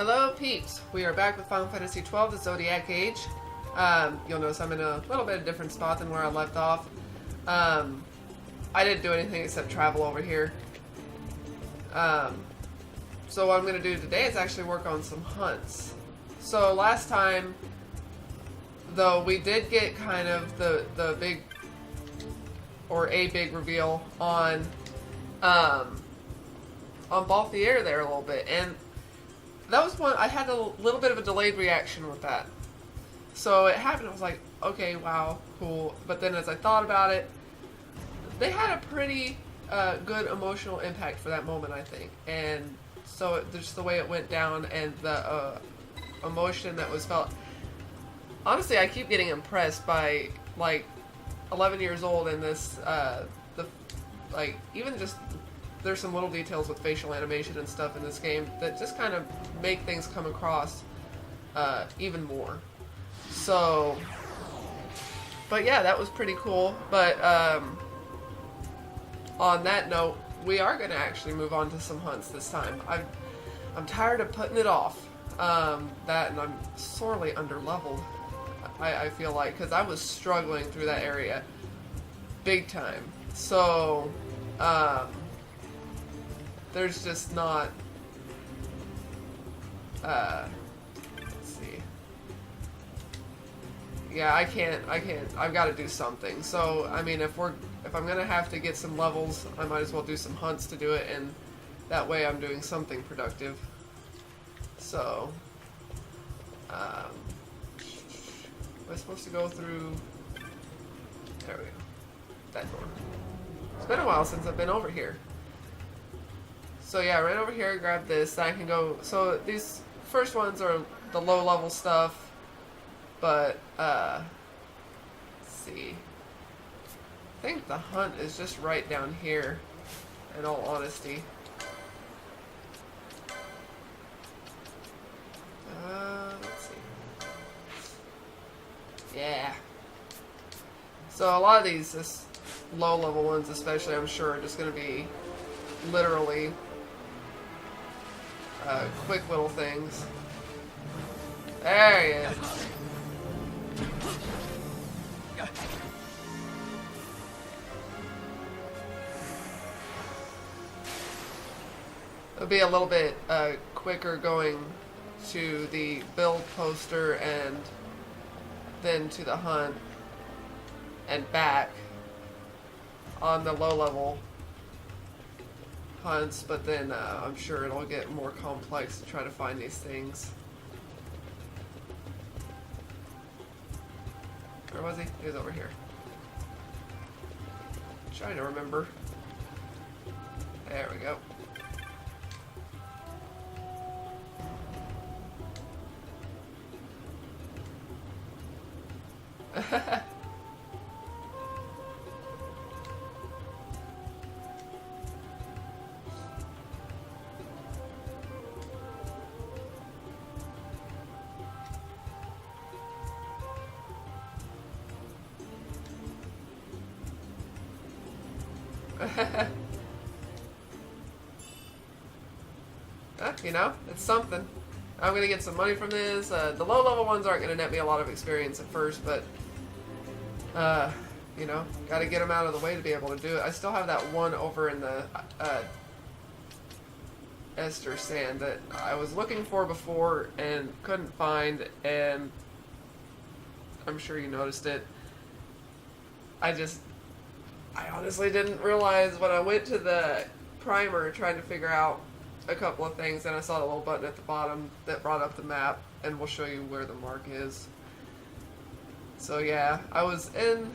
Hello peeps, we are back with Final Fantasy XII, the Zodiac Age. You'll notice I'm in a little bit of a different spot than where I left off. I didn't do anything except travel over here. So what I'm going to do today is actually work on some hunts. So last time, though, we did get kind of the big, or a big reveal on Balthier there a little bit, and that was one, I had a little bit of a delayed reaction with that. So it happened, I was like, okay, wow, cool. But then as I thought about it, they had a pretty good emotional impact for that moment, I think. And so just the way it went down and the emotion that was felt. Honestly, I keep getting impressed by, like, 11 years old and this, like, even just, there's some little details with facial animation and stuff in this game that just kind of make things come across even more. So, but yeah, that was pretty cool. But on that note, we are going to actually move on to some hunts this time. I'm tired of putting it off. That, and I'm sorely underleveled, I feel like, because I was struggling through that area big time. So, there's just not, let's see. Yeah, I can't, I've got to do something. So, I mean, if I'm going to have to get some levels, I might as well do some hunts to do it, and that way I'm doing something productive. So, am I supposed to go through, there we go, that door. It's been a while since I've been over here. So yeah, right over here, grab this, I can go, so these first ones are the low level stuff, but, let's see, I think the hunt is just right down here, in all honesty. Let's see. Yeah. So a lot of these, this low level ones especially, I'm sure are just going to be literally quick little things. There he is. It'll be a little bit quicker going to the build poster and then to the hunt and back on the low level hunts, but then I'm sure it'll get more complex to try to find these things. Where was he? He was over here. Trying to remember. There we go. You know, it's something. I'm gonna get some money from this. The low level ones aren't gonna net me a lot of experience at first, but you know, gotta get them out of the way to be able to do it. I still have that one over in the Ester Sand that I was looking for before and couldn't find, and I'm sure you noticed it. I honestly didn't realize when I went to the primer trying to figure out a couple of things, and I saw the little button at the bottom that brought up the map and will show you where the mark is. So yeah, I was in,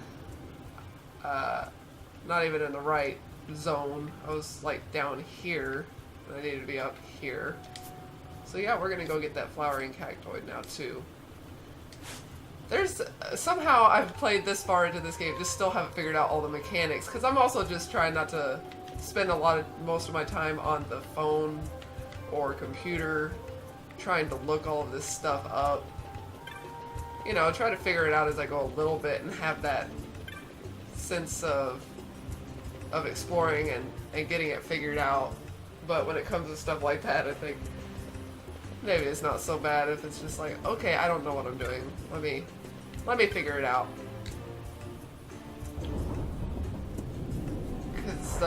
not even in the right zone. I was like down here, and I needed to be up here. So yeah, we're gonna go get that flowering cactoid now too. There's, somehow I've played this far into this game, just still haven't figured out all the mechanics, because I'm also just trying not to spend most of my time on the phone or computer trying to look all of this stuff up. You know, try to figure it out as I go a little bit and have that sense of exploring and getting it figured out. But when it comes to stuff like that, I think maybe it's not so bad if it's just like, okay, I don't know what I'm doing. Let me figure it out. Because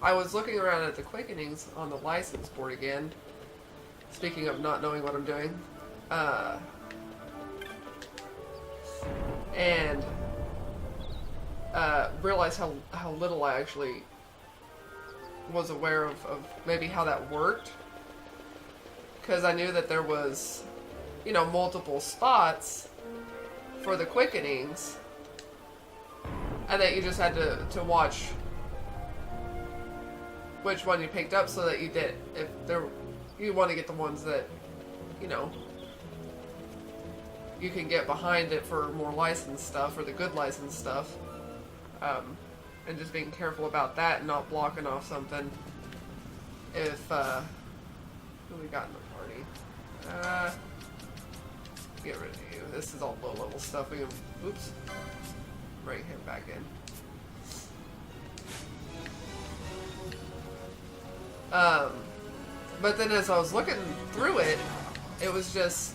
I was looking around at the quickenings on the license board again. Speaking of not knowing what I'm doing. And realized how little I actually was aware of maybe how that worked. Because I knew that there was, you know, multiple spots for the quickenings. And that you just had to watch which one you picked up so that you did. If there, you want to get the ones that, you know, you can get behind it for more licensed stuff or the good licensed stuff. And just being careful about that and not blocking off something. If, who we got in the party? Get rid of you. This is all low level stuff. We can, oops. Bring him back in. But then as I was looking through it, it was just,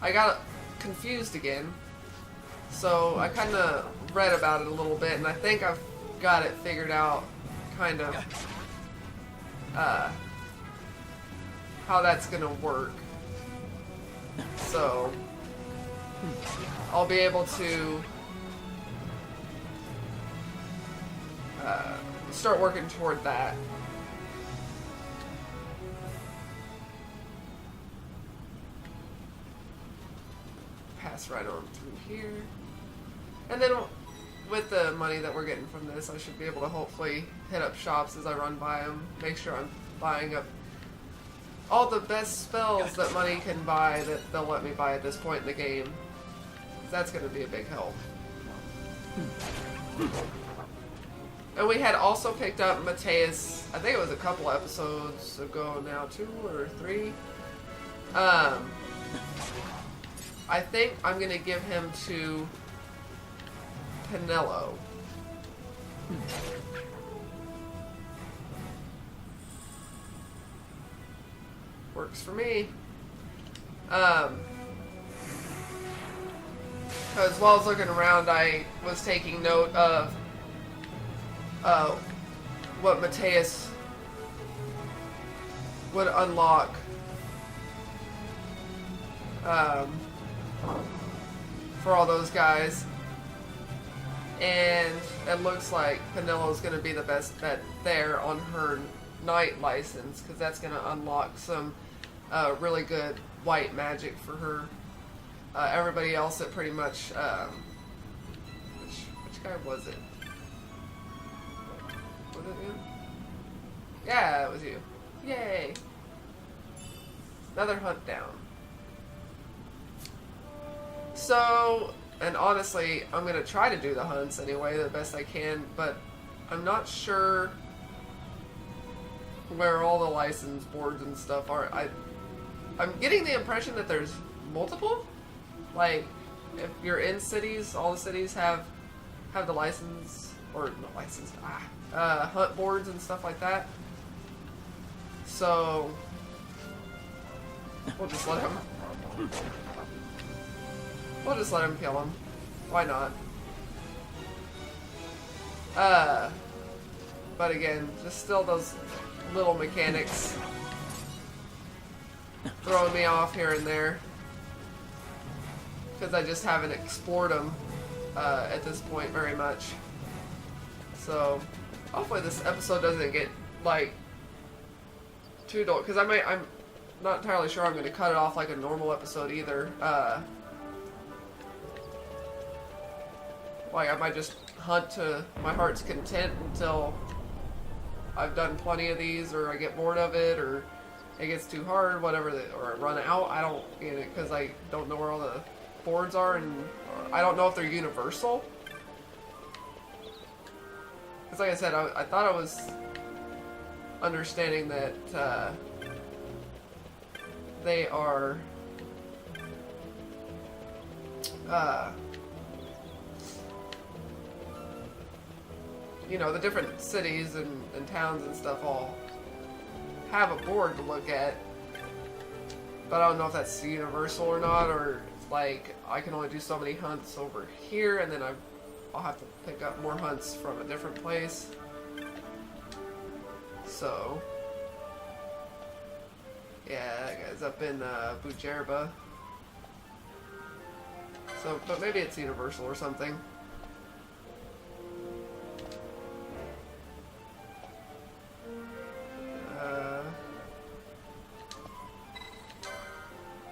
I got confused again. So I kind of read about it a little bit, and I think I've got it figured out, kind of, how that's gonna work. So I'll be able to start working toward that. Pass right on through here. And then with the money that we're getting from this, I should be able to hopefully hit up shops as I run by them. Make sure I'm buying up all the best spells that money can buy that they'll let me buy at this point in the game. That's going to be a big help. And we had also picked up Mateus, I think it was a couple episodes ago now, 2 or 3. I think I'm going to give him to Pinello. Works for me. Because while I was looking around, I was taking note of what Mateus would unlock for all those guys. And it looks like Pinello's going to be the best bet there on her knight license, because that's going to unlock some really good white magic for her. Everybody else that pretty much, which guy was it? Was it you? Yeah, it was you. Yay! Another hunt down. So, and honestly, I'm going to try to do the hunts anyway, the best I can, but I'm not sure where all the license boards and stuff are. I'm getting the impression that there's multiple. Like, if you're in cities, all the cities have the license, or not license, hunt boards and stuff like that. So, we'll just let him kill him. Why not? But again, just still those little mechanics throwing me off here and there. Because I just haven't explored them at this point very much. So, hopefully this episode doesn't get, like, too dull. Because I'm not entirely sure I'm going to cut it off like a normal episode either. Like, I might just hunt to my heart's content until I've done plenty of these, or I get bored of it, or it gets too hard, whatever, or I run out. I don't get it, because I don't know where all the boards are, and I don't know if they're universal. Because like I said, I thought I was understanding that they are you know, the different cities and towns and stuff all have a board to look at. But I don't know if that's universal or not, or like I can only do so many hunts over here, and then I'll have to pick up more hunts from a different place. So, yeah, that guy's up in Bujerba. So, but maybe it's universal or something.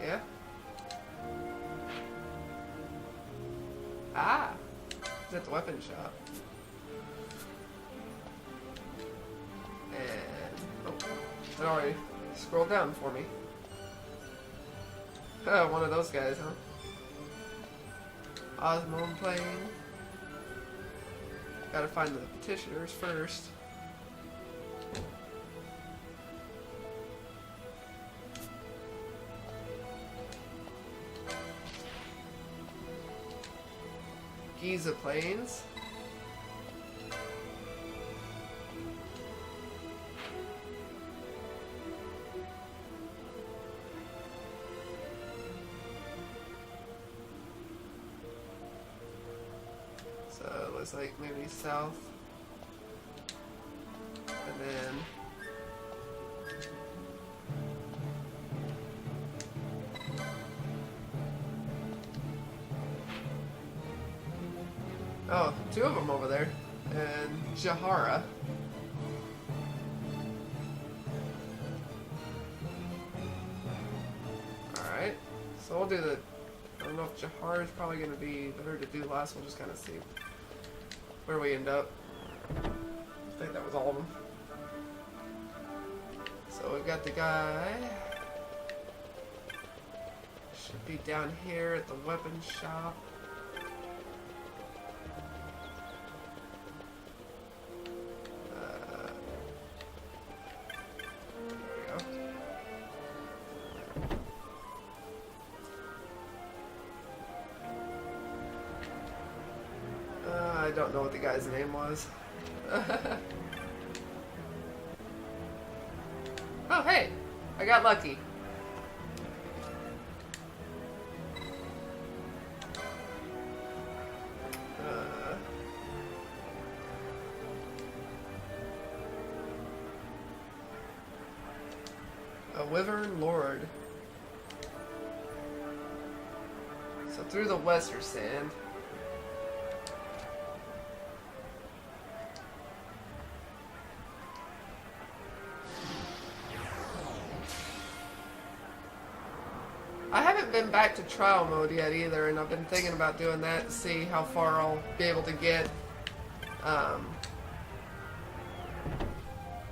Yeah. Ah, it's at the weapon shop. And oh, it already scrolled down for me. Oh, one of those guys, huh? Osmond Plain. Gotta find the petitioners first. Giza Plains. So it looks like maybe south. And then oh, two of them over there. And Jahara. Alright. So we'll do the... I don't know if Jahara is probably going to be better to do last. We'll just kind of see where we end up. I think that was all of them. So we've got the guy. Should be down here at the weapon shop. I don't know what the guy's name was. Oh, hey! I got lucky. A Wyvern Lord. So through the Western Sand. I haven't been back to trial mode yet either, and I've been thinking about doing that to see how far I'll be able to get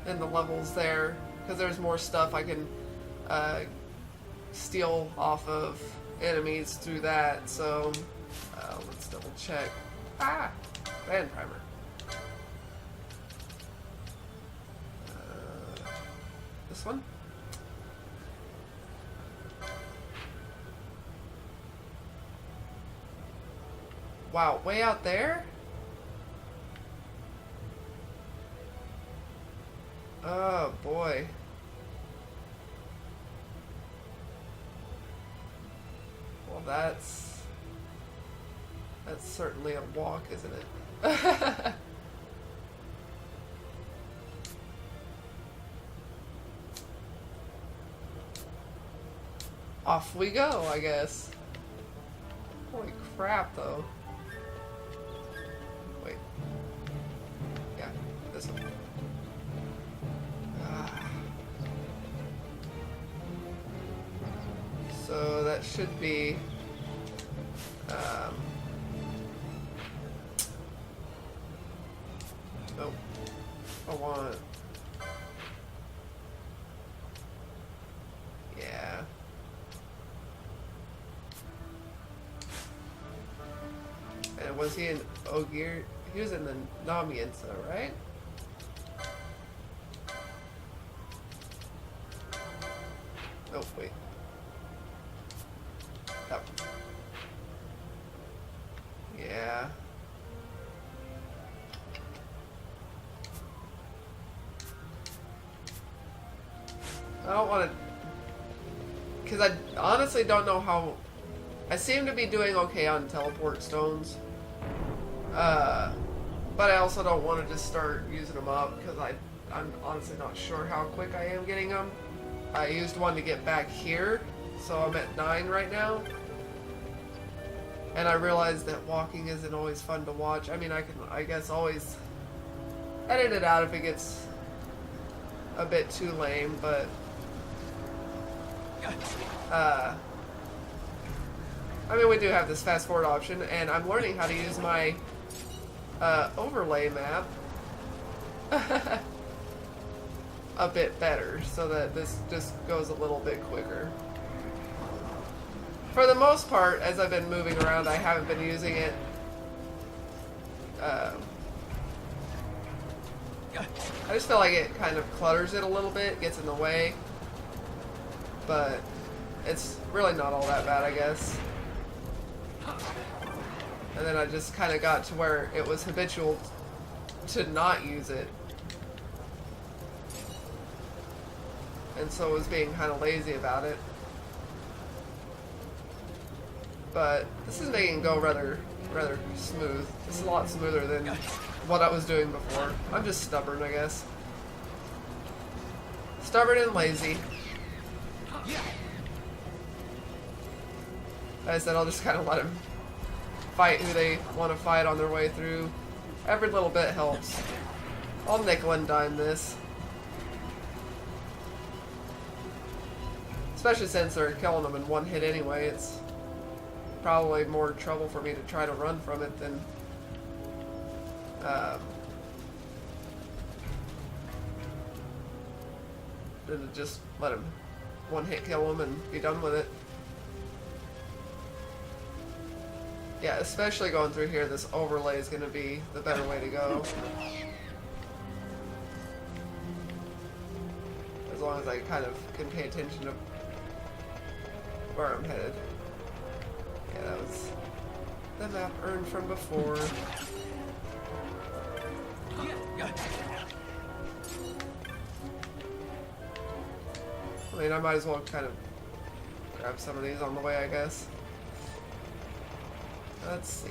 in the levels there, because there's more stuff I can steal off of enemies through that. So let's double check. Ah, Van Primer. This one. Wow, way out there? Oh boy. Well, that's certainly a walk, isn't it? Off we go, I guess. Holy crap, though. Wait. Yeah, this one. So that should be oh, I want, yeah. And was he in Ogier? He was in the Namiensa, right? Oh, wait. That one. Yeah. I don't want to... Because I honestly don't know how... I seem to be doing okay on teleport stones. But I also don't want to just start using them up because I'm honestly not sure how quick I am getting them. I used one to get back here, so I'm at 9 right now. And I realized that walking isn't always fun to watch. I mean, I can, I guess, always edit it out if it gets a bit too lame, but I mean, we do have this fast forward option, and I'm learning how to use my overlay map a bit better so that this just goes a little bit quicker. For the most part, as I've been moving around, I haven't been using it. I just feel like it kind of clutters it a little bit, gets in the way. But it's really not all that bad, I guess. And then I just kind of got to where it was habitual to not use it. And so I was being kind of lazy about it. But this is making it go rather smooth. This is a lot smoother than what I was doing before. I'm just stubborn, I guess. Stubborn and lazy. Like I said, I'll just kind of let them fight who they want to fight on their way through. Every little bit helps. I'll nickel and dime this. Especially since they're killing them in one hit anyway, it's probably more trouble for me to try to run from it than to just let him one hit kill him and be done with it. Yeah, especially going through here, this overlay is going to be the better way to go. As long as I kind of can pay attention to where I'm headed. Yeah, that was the map earned from before. I mean, I might as well kind of grab some of these on the way, I guess. Let's see.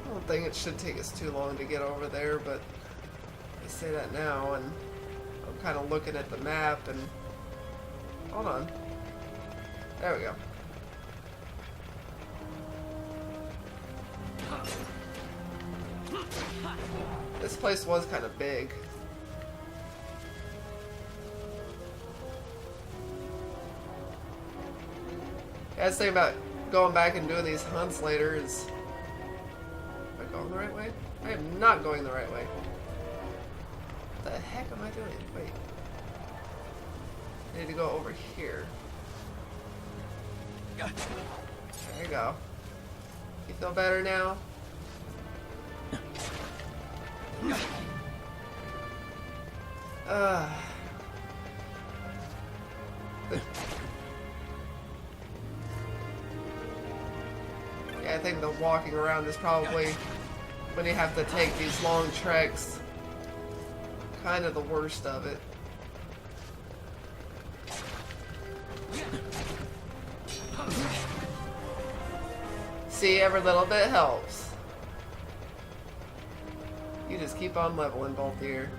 I don't think it should take us too long to get over there, but I say that now, and I'm kind of looking at the map, and hold on. There we go. This place was kind of big. Yeah, the thing about going back and doing these hunts later is... Am I going the right way? I am not going the right way. What the heck am I doing? Wait. I need to go over here. There you go. You feel better now? Yeah, I think the walking around is probably, when you have to take these long treks, kind of the worst of it. See, every little bit helps. You just keep on leveling both here.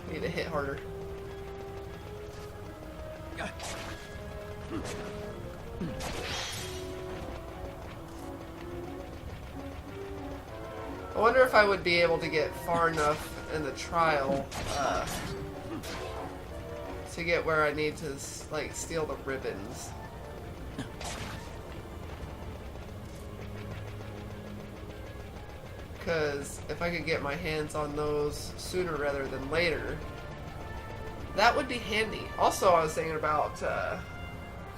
You need to hit harder. I wonder if I would be able to get far enough in the trial to get where I need to, like, steal the ribbons. Because if I could get my hands on those sooner rather than later, that would be handy. Also, I was thinking about,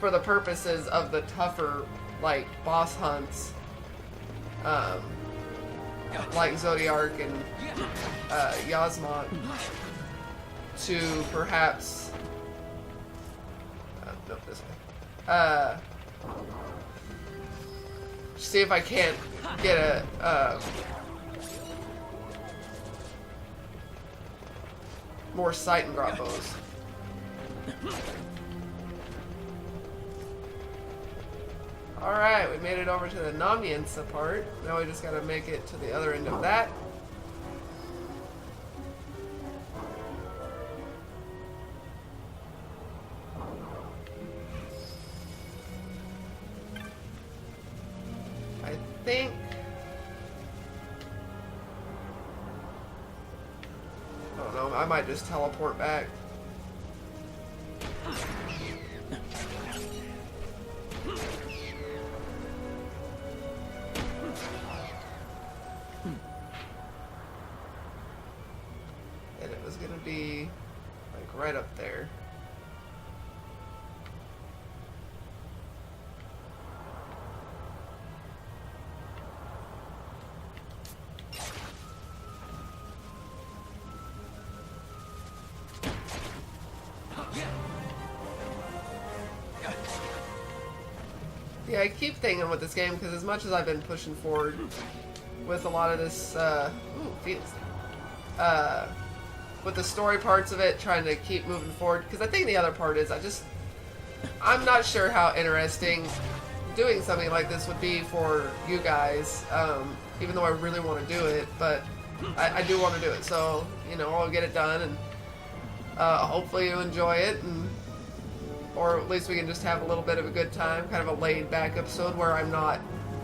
for the purposes of the tougher, like, boss hunts, um, like Zodiark and Yasmont, to perhaps no, this way. See if I can't get a more sight and drop bows. Alright, we made it over to the Namiensa part. Now we just gotta make it to the other end of that. I think... I don't know, I might just teleport back. And it was gonna be like right up there. Yeah, I keep thinking with this game, because as much as I've been pushing forward with a lot of this, Phoenix, with the story parts of it, trying to keep moving forward, because I think the other part is I'm not sure how interesting doing something like this would be for you guys, even though I really want to do it, but I do want to do it, so, you know, I'll get it done, and hopefully you enjoy it, and or at least we can just have a little bit of a good time, kind of a laid-back episode where I'm not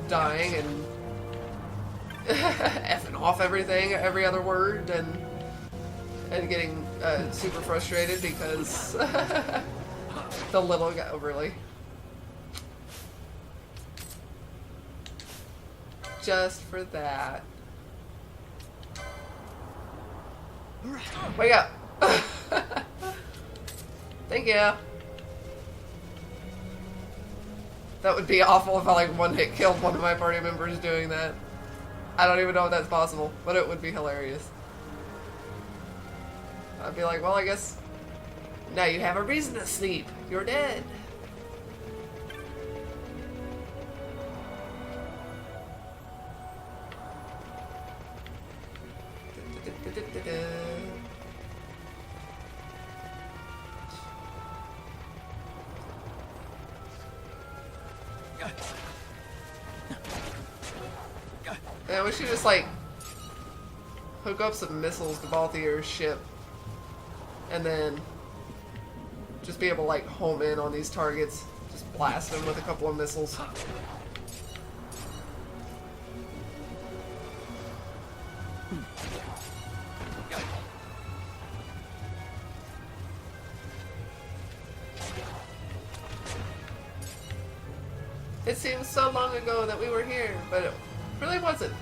dying and effing off everything, every other word, and getting super frustrated because the little guy, really. Just for that. Wake up! Thank you. That would be awful if I like one hit killed one of my party members doing that. I don't even know if that's possible, but it would be hilarious. I'd be like, well, I guess now you have a reason to sleep. You're dead. Yeah, we should just like hook up some missiles to Balthier's ship and then just be able to like home in on these targets. Just blast them with a couple of missiles. It seems so long ago that we were here, but it really wasn't.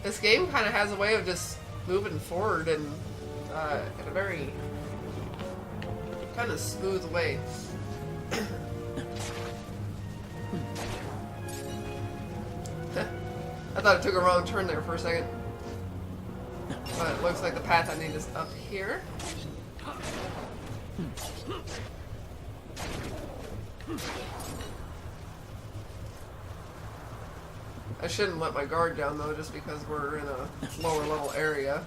This game kind of has a way of just moving forward and in a very kind of smooth way. I thought it took a wrong turn there for a second. But it looks like the path I need is up here. I shouldn't let my guard down though, just because we're in a lower level area.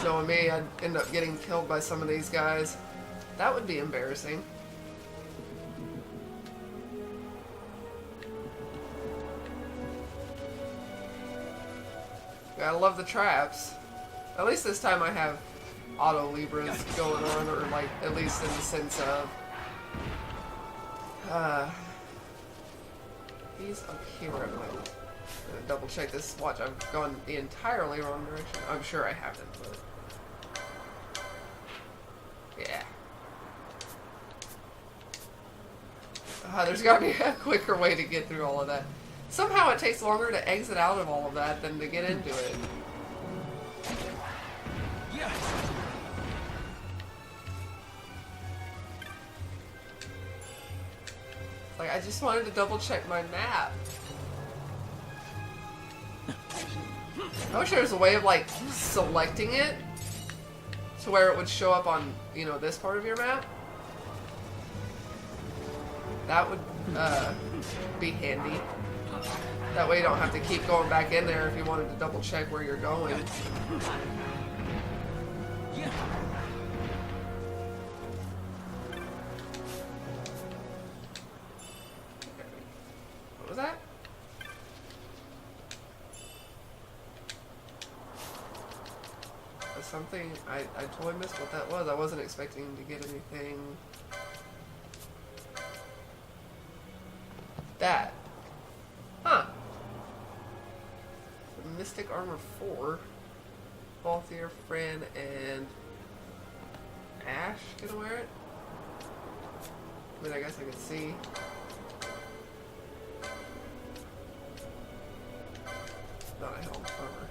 Knowing me, I'd end up getting killed by some of these guys. That would be embarrassing. Gotta love the traps. At least this time I have auto libras going on, or like at least in the sense of he's up here. I'm gonna double check this. Watch, I've gone the entirely wrong direction. I'm sure I haven't, but yeah. There's gotta be a quicker way to get through all of that. Somehow it takes longer to exit out of all of that than to get into it. Like, I just wanted to double check my map. I wish there was a way of, like, selecting it to where it would show up on, you know, this part of your map. That would be handy. That way you don't have to keep going back in there if you wanted to double check where you're going. What was that? That's something I totally missed what that was. I wasn't expecting to get anything. That. Huh. Mystic Armor 4. Balthier, Fran, and Ash gonna wear it? I mean, I guess I could see. Not a helm, armor.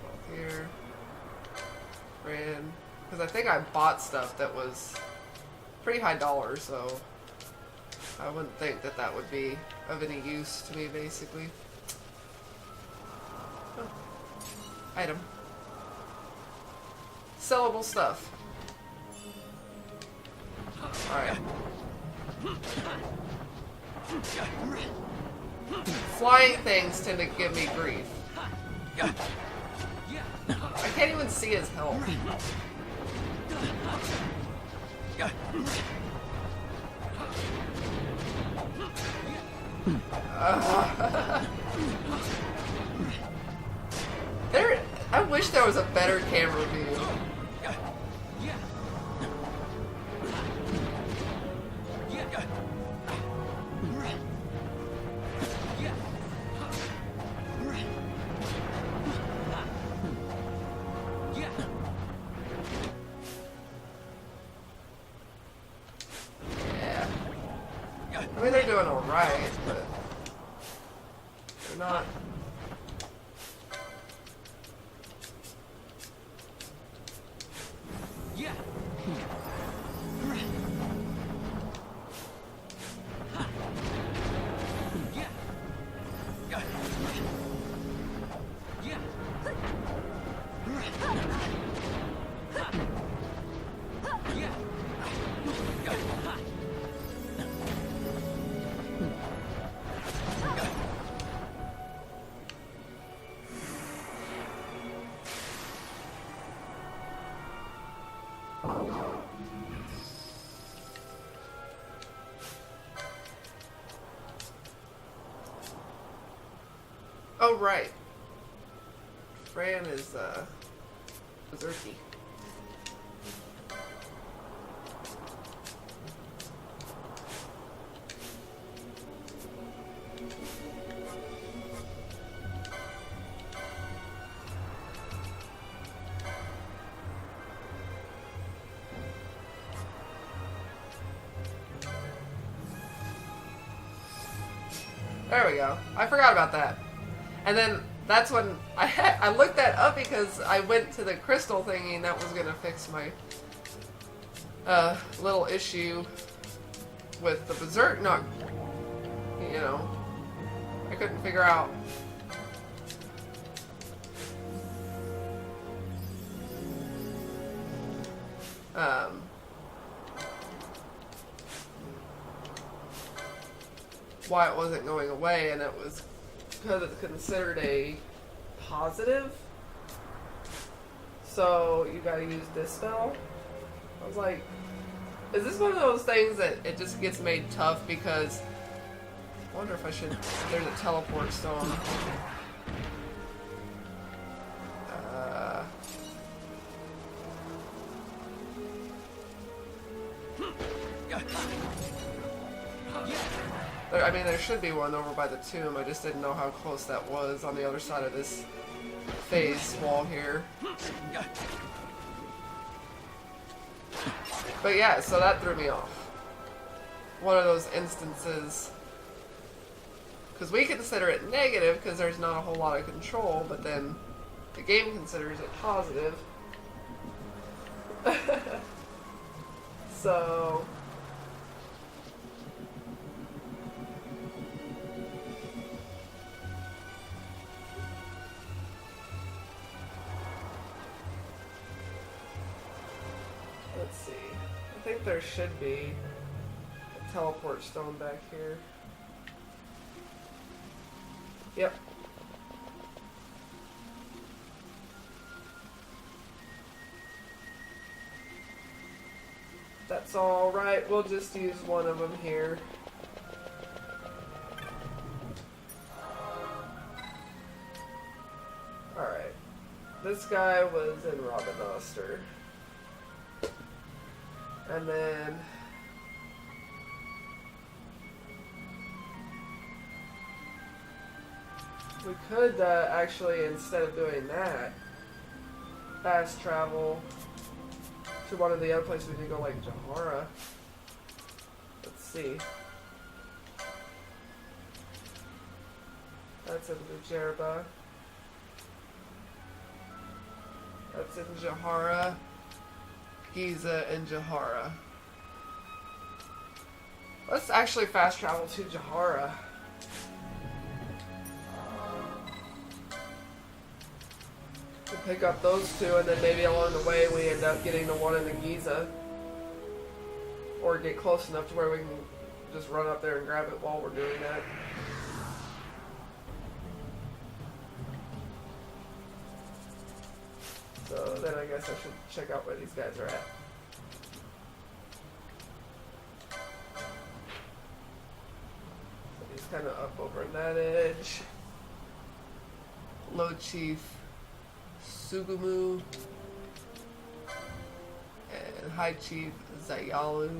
Balthier, Fran. Because I think I bought stuff that was pretty high dollar, so I wouldn't think that that would be of any use to me, basically. Oh. Item. Sellable stuff. Alright. Flying things tend to give me grief. I can't even see his health. I wish there was a better camera view. Yeah. I mean, they're doing alright, but they're not. Oh, right. Fran is, berserky. There we go. I forgot about that. And then that's when I looked that up because I went to the crystal thingy and that was gonna fix my little issue with the berserk. Not, you know, I couldn't figure out. Why it wasn't going away, and it was because it's considered a positive. So you gotta use Dispel. I was like, is this one of those things that it just gets made tough because I wonder if I should, there's a teleport stone. I mean, there should be one over by the tomb. I just didn't know how close that was on the other side of this phase wall here. But yeah, so that threw me off. One of those instances. Because we consider it negative because there's not a whole lot of control, but then the game considers it positive. So think there should be a teleport stone back here. Yep. That's alright, we'll just use one of them here. Alright. This guy was in Robinoster. And then we could actually, instead of doing that, fast travel to one of the other places we could go, like Jahara. Let's see. That's in Lujerba. That's in Jahara, Giza, and Jahara. Let's actually fast travel to Jahara. We'll pick up those two, and then maybe along the way we end up getting the one in the Giza. Or get close enough to where we can just run up there and grab it while we're doing that. So then I guess I should check out where these guys are at. So he's kind of up over in that edge. Low Chief Sugumu and High Chief Zayalu.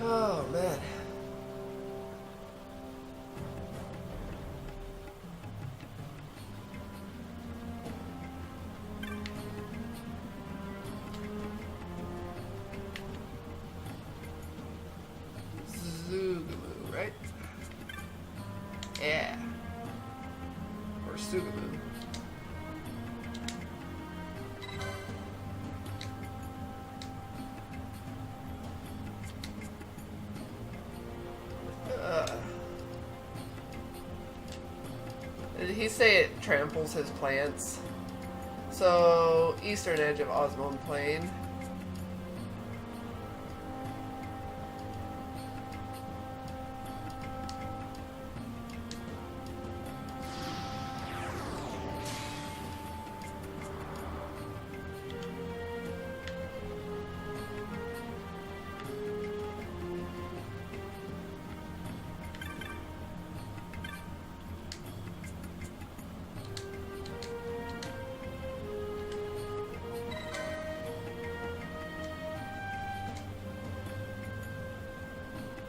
Oh man. Zugumu, right? Yeah. Or Sugumu. Did he say it tramples his plants? So, eastern edge of Osmond Plain.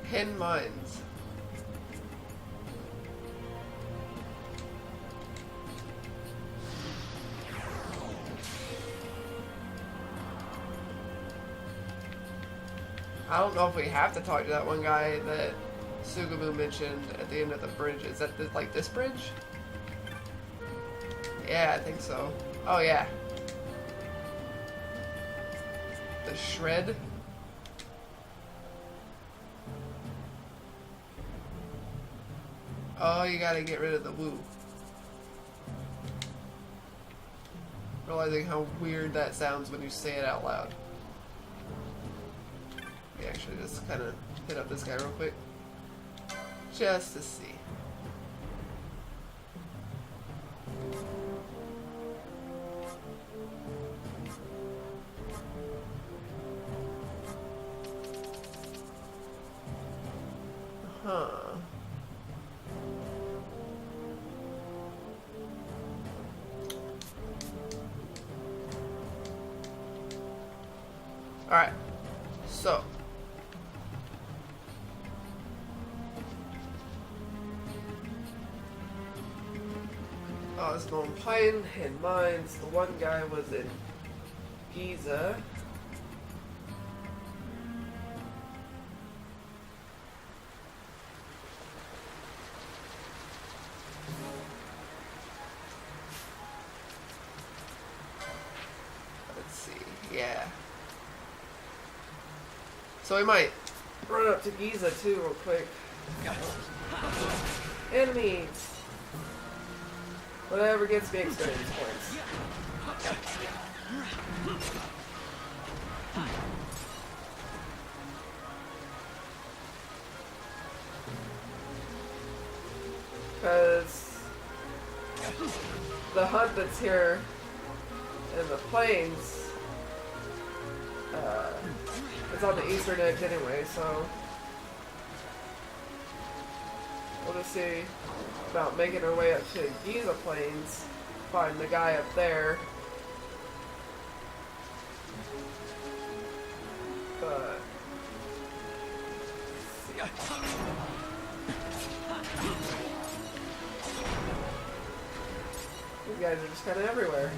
Hidden mines. I don't know if we have to talk to that one guy that Sugumu mentioned at the end of the bridge. Is that like this bridge? Yeah, I think so. Oh yeah. The shred. Oh, you gotta get rid of the woo. Realizing how weird that sounds when you say it out loud. We actually just kind of hit up this guy real quick. Just to see. Huh. Alright, so Osmond Plain and mines. The one guy was in Giza. Let's see, yeah. So we might Run up to Giza too real quick. Enemies! Whatever gets me experience points. Because the hunt that's here in the plains, it's on the eastern edge anyway, so we'll just see about making our way up to Giza Plains, find the guy up there. But these guys are just kind of everywhere.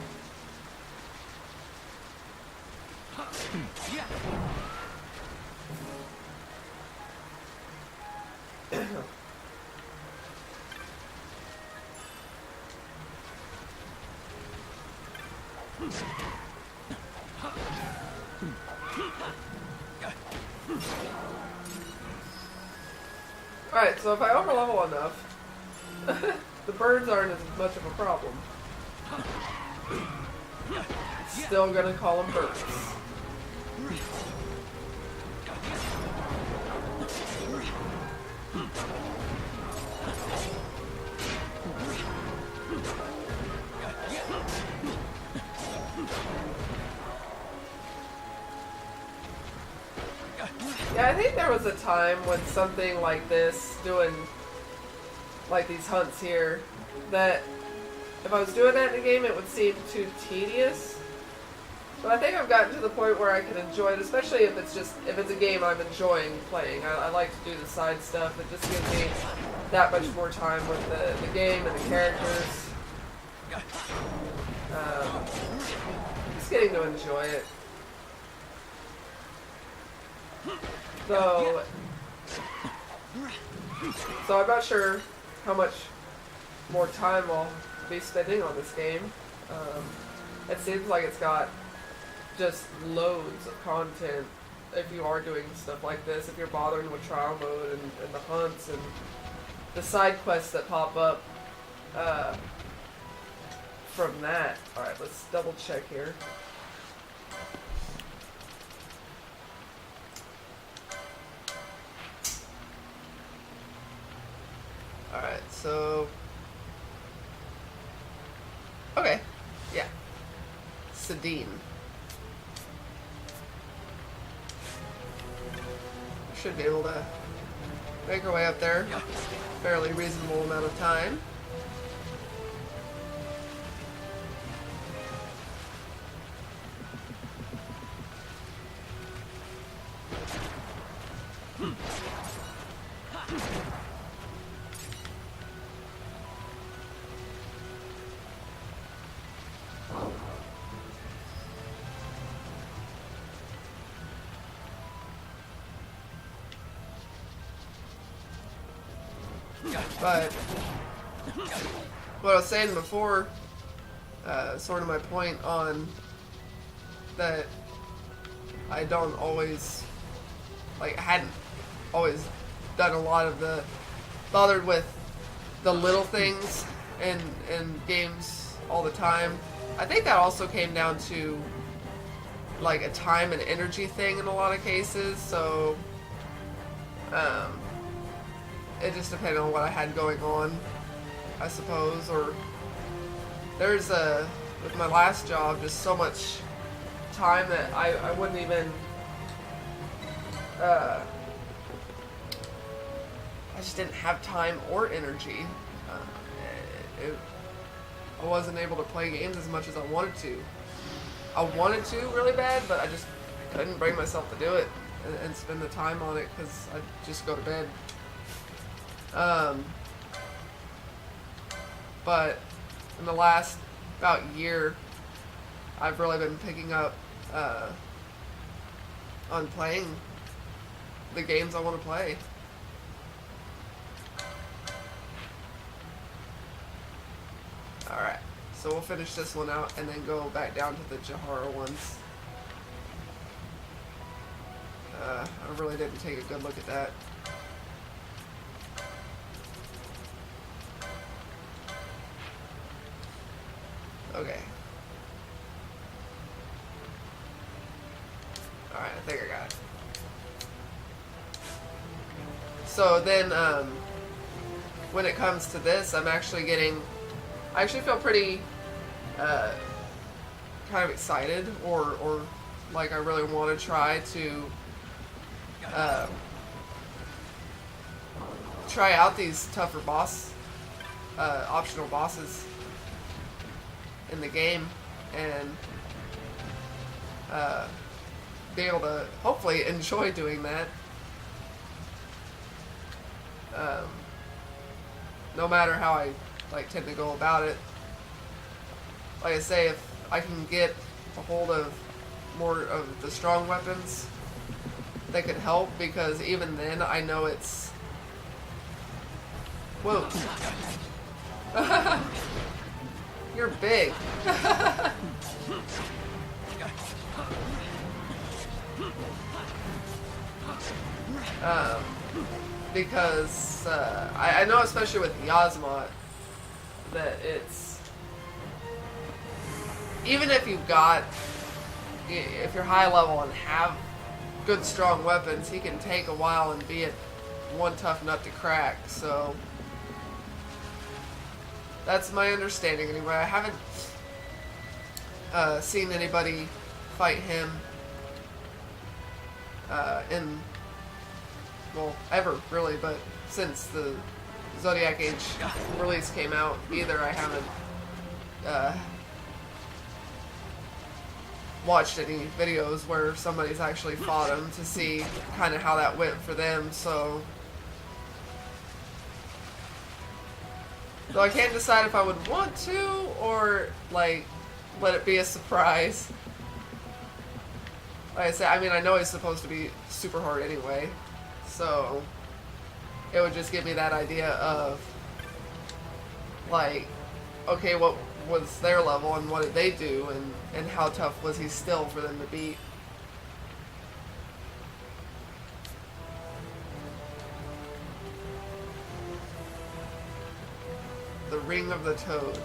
Alright, so if I overlevel enough, the birds aren't as much of a problem. Still gonna call them birds. Yeah, I think there was a time when something like this, doing like these hunts here, that if I was doing that in a game it would seem too tedious. But I think I've gotten to the point where I can enjoy it, especially if it's a game I'm enjoying playing. I like to do the side stuff. It just gives me that much more time with the game and the characters. Just getting to enjoy it. So I'm not sure how much more time I'll be spending on this game. It seems like it's got just loads of content if you are doing stuff like this, if you're bothering with trial mode and the hunts and the side quests that pop up from that. Alright, let's double check here. Alright, so... Okay, yeah. Sedine. Should be able to make our way up there. Fairly reasonable amount of time. But what I was saying before, sort of my point on that I don't always, like, I hadn't always done a lot of the, bothered with the little things in games all the time. I think that also came down to, like, a time and energy thing in a lot of cases, so, it just depended on what I had going on, I suppose, or there's with my last job, just so much time that I wouldn't even, I just didn't have time or energy. I wasn't able to play games as much as I wanted to. I wanted to really bad, but I couldn't bring myself to do it and spend the time on it because I'd just go to bed. But in the last about year, I've really been picking up on playing the games I want to play. Alright, so we'll finish this one out and then go back down to the Jahara ones. I really didn't take a good look at that. Okay. Alright, I think I got it. So then, when it comes to this, I actually feel pretty, kind of excited, or like I really want to try to, try out these tougher optional bosses in the game, and be able to hopefully enjoy doing that. No matter how I tend to go about it. Like I say, if I can get a hold of more of the strong weapons, that could help, because even then I know it's... Whoa. You're big. Because I know, especially with Yasmat, that it's... Even if you've got... If you're high level and have good strong weapons, he can take a while and be one tough nut to crack, so... That's my understanding anyway. I haven't seen anybody fight him in... Well, ever, really, but since the Zodiac Age release came out, either I haven't watched any videos where somebody's actually fought him to see kind of how that went for them, so... So I can't decide if I would want to, or, like, let it be a surprise. Like I said, I mean, I know he's supposed to be super hard anyway, so it would just give me that idea of, like, okay, what was their level and what did they do, and how tough was he still for them to beat. The Ring of the Toad.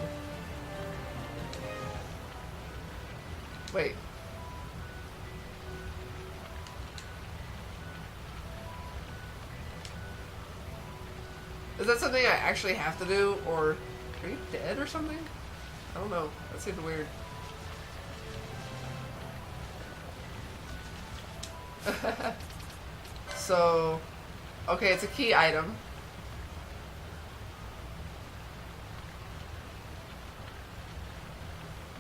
Wait. Is that something I actually have to do, or are you dead or something? I don't know. That seems weird. So, okay, it's a key item.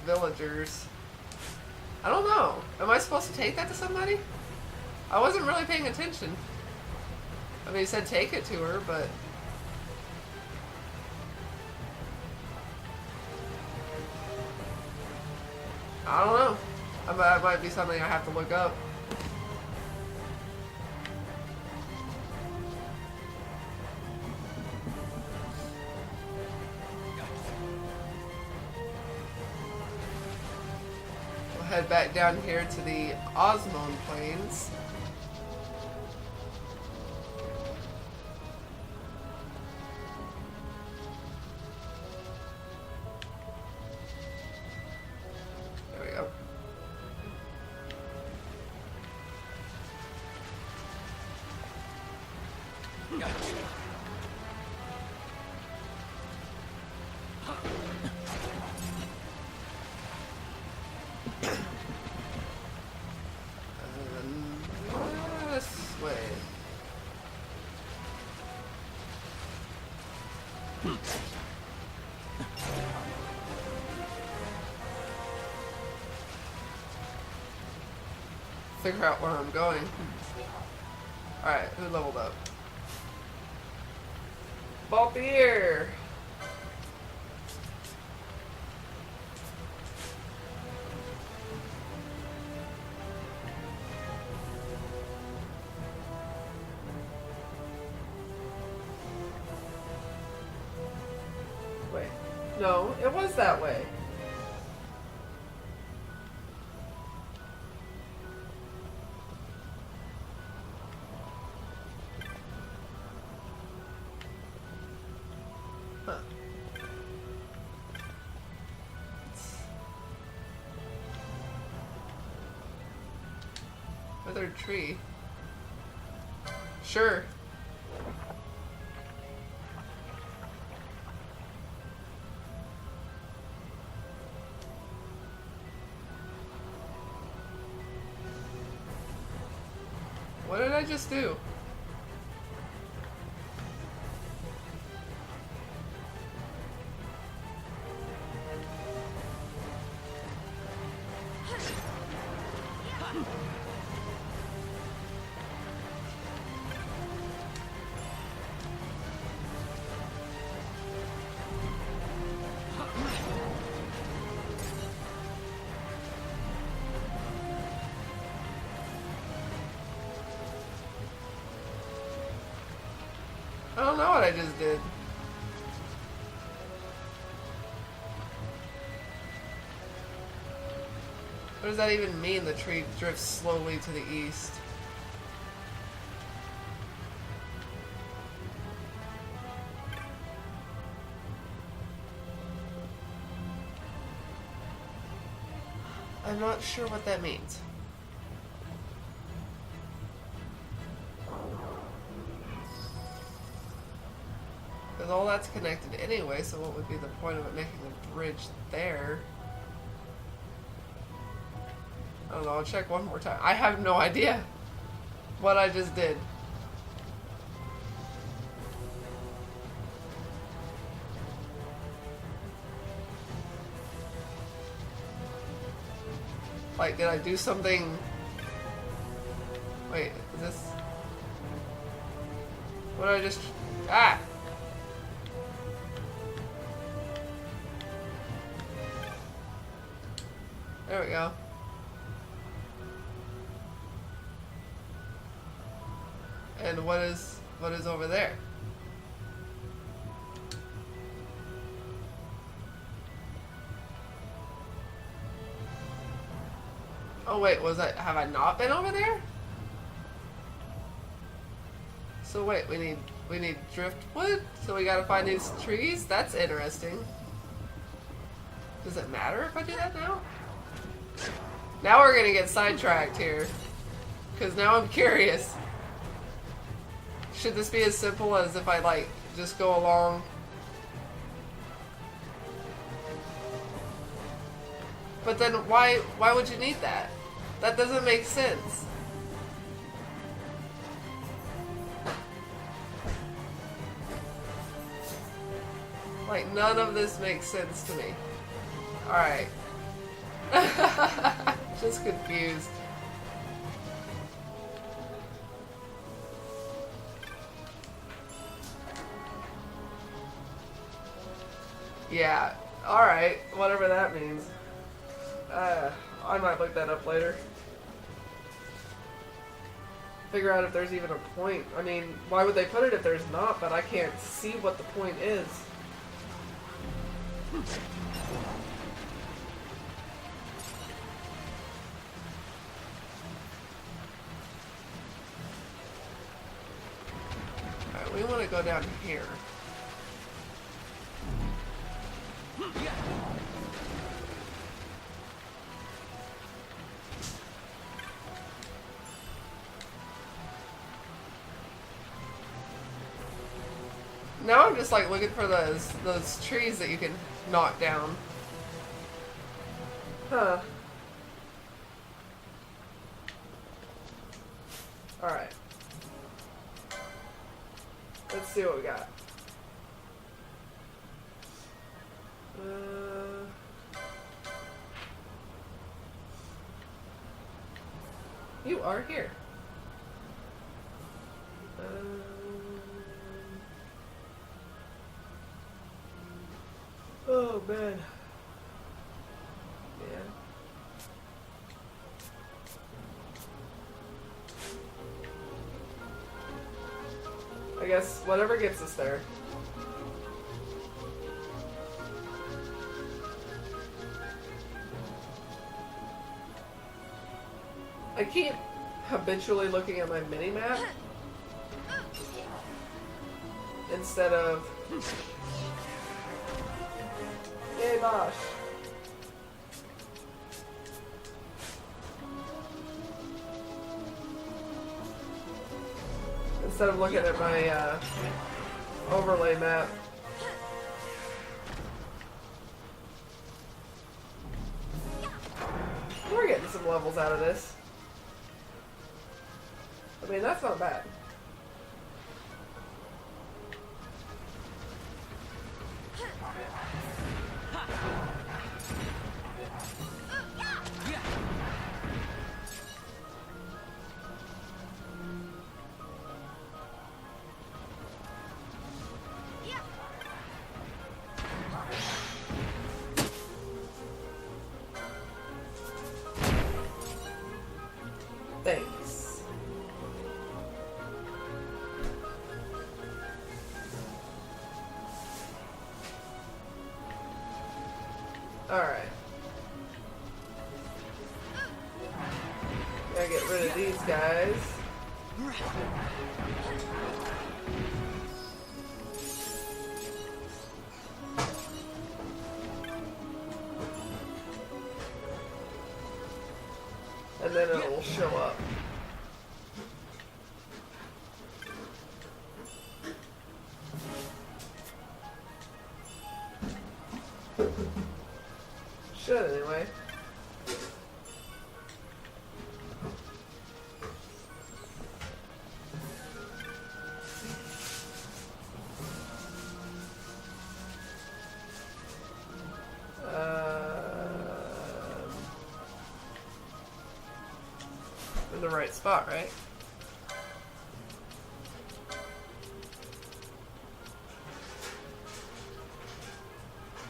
Villagers. I don't know. Am I supposed to take that to somebody? I wasn't really paying attention. I mean, he said take it to her, but... I don't know. That might be something I have to look up. We'll head back down here to the Osmone Plains. Figure out where I'm going. Alright, who leveled up? Balthier! Wait. No, it was that way. Withered tree. Sure. What did I just do? I don't know what I just did. What does that even mean? The tree drifts slowly to the east. I'm not sure what that means. Because all that's connected anyway, so what would be the point of it making a bridge there? I don't know, I'll check one more time. I have no idea what I just did. Like, did I do something? Wait, is this... What did I just... Ah! There we go. And what is over there? Oh wait, have I not been over there? So wait, we need driftwood? So we gotta find these trees? That's interesting. Does it matter if I do that now? Now we're gonna get sidetracked here. Cause now I'm curious. Should this be as simple as if I like just go along? But then why would you need that? That doesn't make sense. Like none of this makes sense to me. Alright. Just confused. Yeah, alright, whatever that means. I might look that up later. Figure out if there's even a point. I mean, why would they put it if there's not, but I can't see what the point is. Alright, we want to go down here. Now I'm just like looking for those trees that you can knock down. Huh. Alright. Let's see what we got. You are here. Oh man. Yeah. I guess whatever gets us there. I keep habitually looking at my mini-map instead of... Yay, Bosh! instead of looking at my overlay map. We're getting some levels out of this. I mean, that's not bad. Thanks. Alright. Gotta get rid of these guys. And then it will show up. Should anyway. In the right spot, right?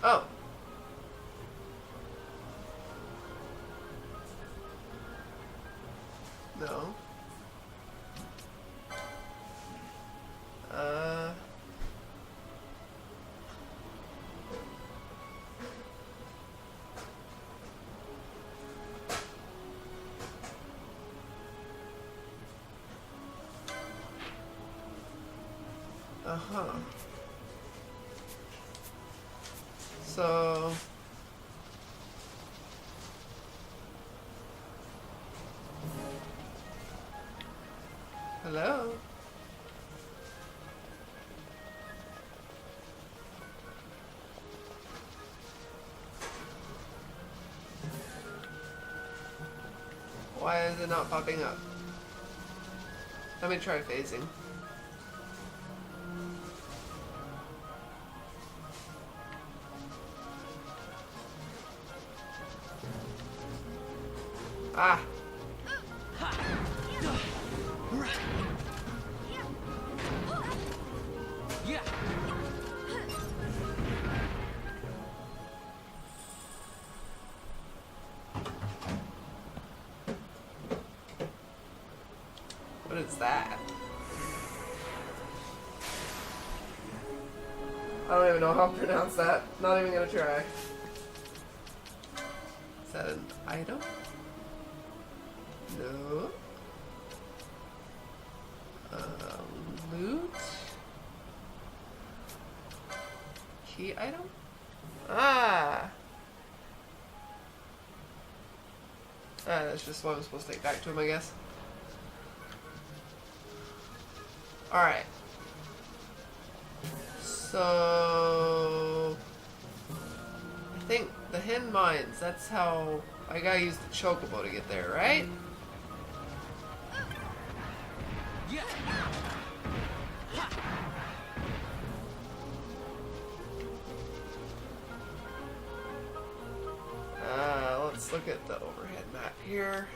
Oh. No. Uh-huh. So... Hello? Why is it not popping up? Let me try phasing. Ah! What is that? I don't even know how to pronounce that. Not even gonna try. Is that an item? No. Loot? Key item? Ah! That's just what I'm supposed to take back to him, I guess. Alright. So... I think the Hen Mines, that's how... I gotta use the chocobo to get there, right? Let's look at the overhead map here.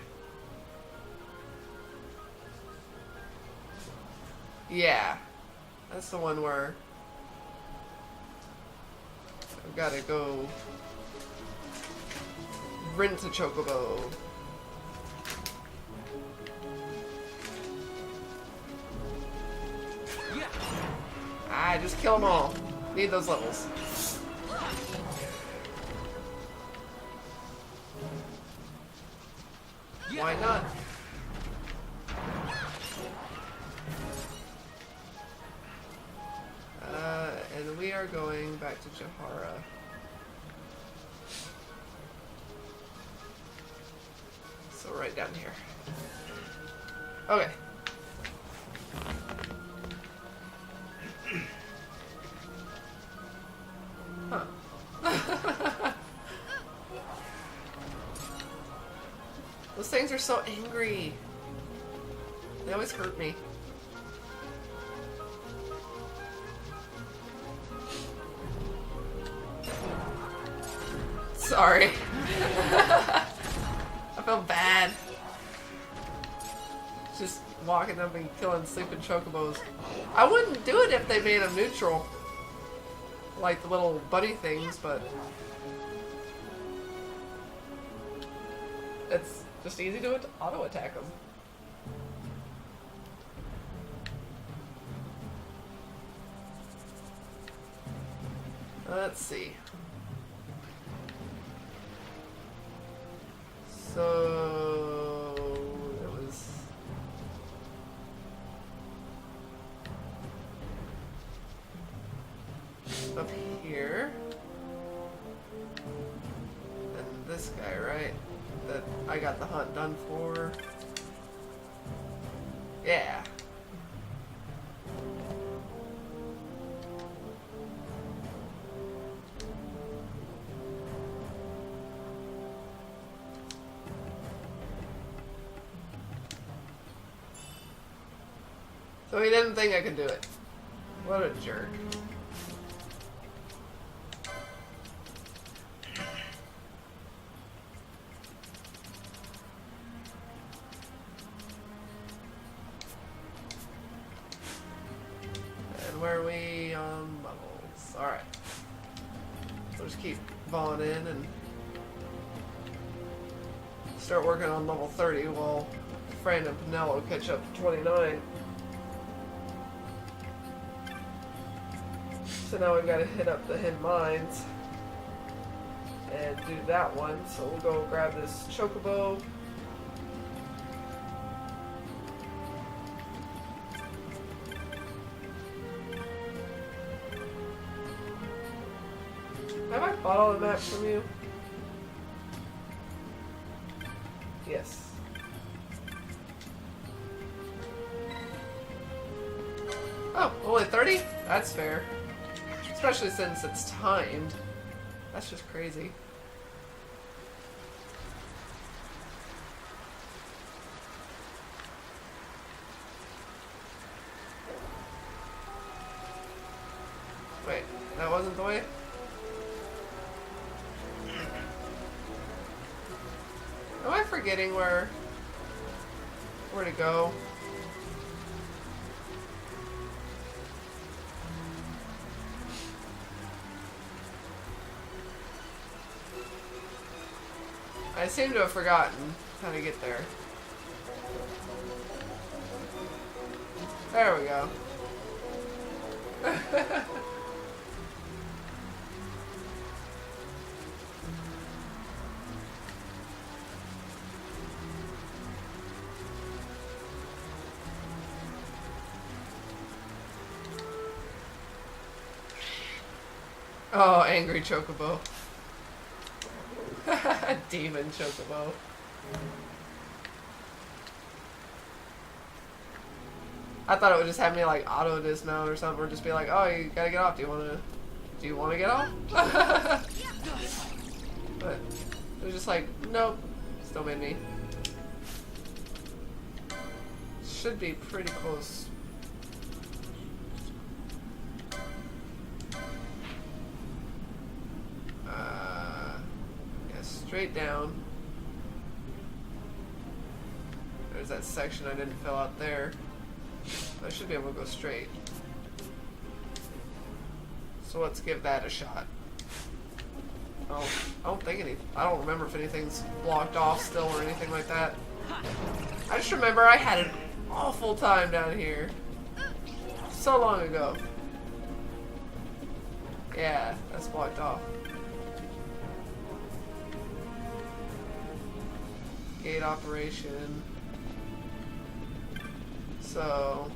Yeah, that's the one where I've got to go rent a chocobo. Ah, just kill them all. Need those levels. Why not? And we are going back to Jahara. So right down here. Okay. Those things are so angry. They always hurt me. Sorry. I feel bad. Just walking up and killing sleeping chocobos. I wouldn't do it if they made them neutral. Like the little buddy things, but it's just easy to auto attack them. Let's see. So it was up here, and this guy, right? That I got the hunt done for. Yeah. So he didn't think I could do it. What a jerk. And where are we on levels? Alright. So just keep balling in and start working on level 30 while Fran and Pinello catch up to 29. So now we've got to hit up the hidden mines and do that one. So we'll go grab this chocobo. Have I bought all the maps from you? Yes. Oh, only 30? That's fair. Especially since it's timed. That's just crazy. Wait, that wasn't the way? Am I forgetting where to go? I seem to have forgotten how to get there. There we go. Oh, angry chocobo. Demon chocobo. I thought it would just have me like auto dismount or something, or just be like, "Oh, you gotta get off. Do you want to get off?" But it was just like, nope. Still made me. Should be pretty close. Straight down. There's that section I didn't fill out there. I should be able to go straight. So let's give that a shot. Oh, I don't remember if anything's blocked off still or anything like that. I just remember I had an awful time down here. So long ago. Yeah, that's blocked off. Gate operation. So,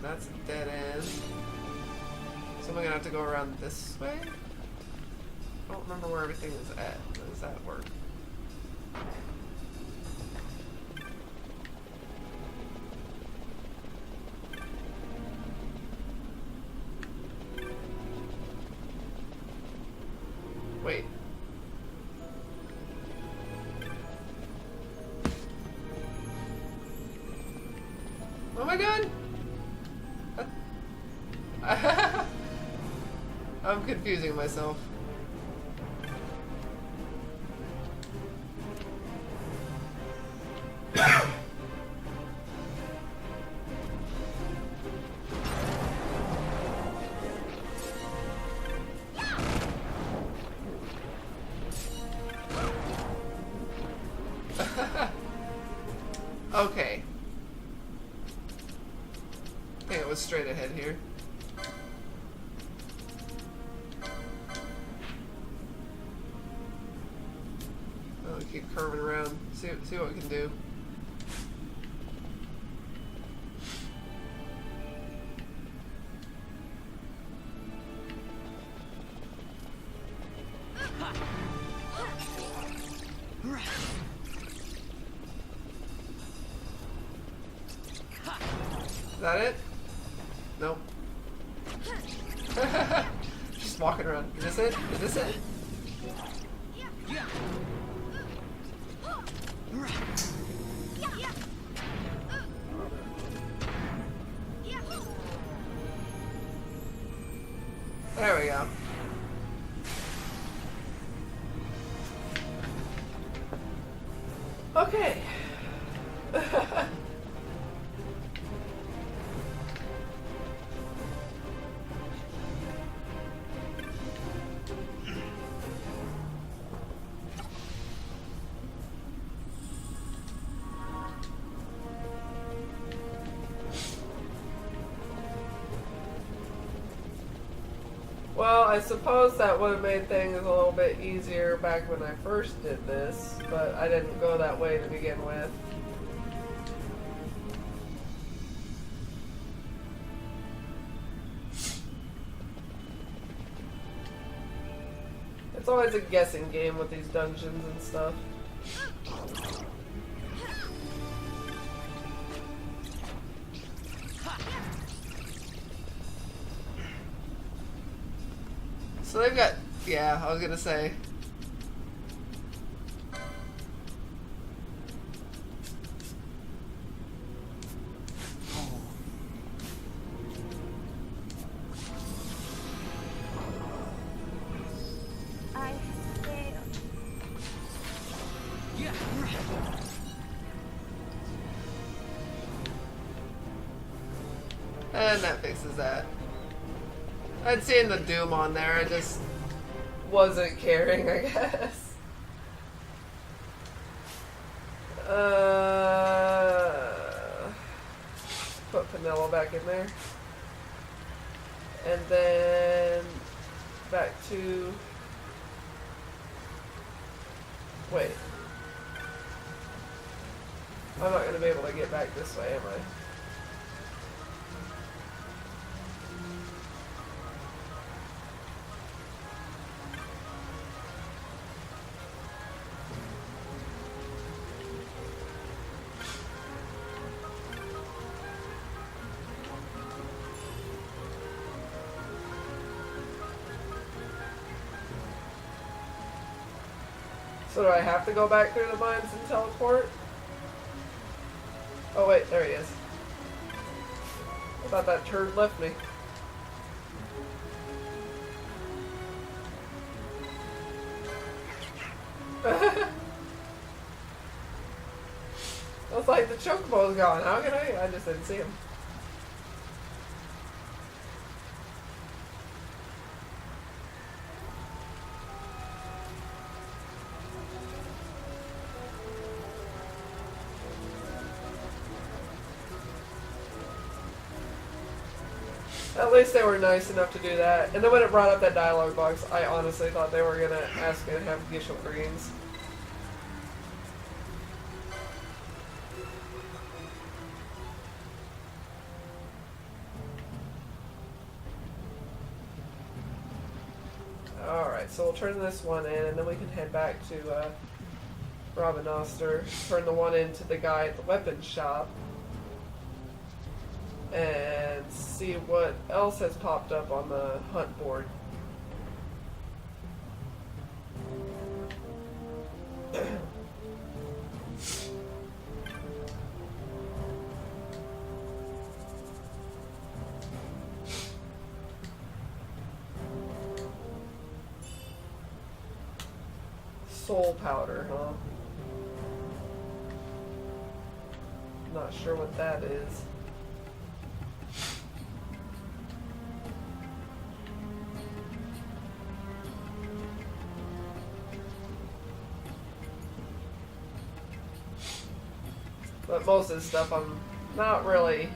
that's a dead end. So am I gonna have to go around this way? I don't remember where everything is at. How does that work? Wait. What am I doing? I'm confusing myself. Okay. I think it was straight ahead here. Oh, keep curving around. See what we can do. Is that it? Nope. Just walking around. Is this it? Is this it? There we go. Okay. Well, I suppose that would have made things a little bit easier back when I first did this, but I didn't go that way to begin with. It's always a guessing game with these dungeons and stuff. So they've got, yeah, I was gonna say. And that fixes that. I'd seen the Doom on there, I just wasn't caring, I guess. Put Vanilla back in there. And then back to... Wait. I'm not going to be able to get back this way, am I? So do I have to go back through the mines and teleport? Oh wait, there he is. I thought that turd left me. I was like, the chocobo's gone. How can I just didn't see him. At least they were nice enough to do that. And then when it brought up that dialogue box, I honestly thought they were gonna ask me to have Gishel greens. Alright, so we'll turn this one in, and then we can head back to Robin Oster, turn the one into the guy at the weapons shop, and see what else has popped up on the hunt board. Soul powder, huh? Not sure what that is. But most of this stuff I'm not really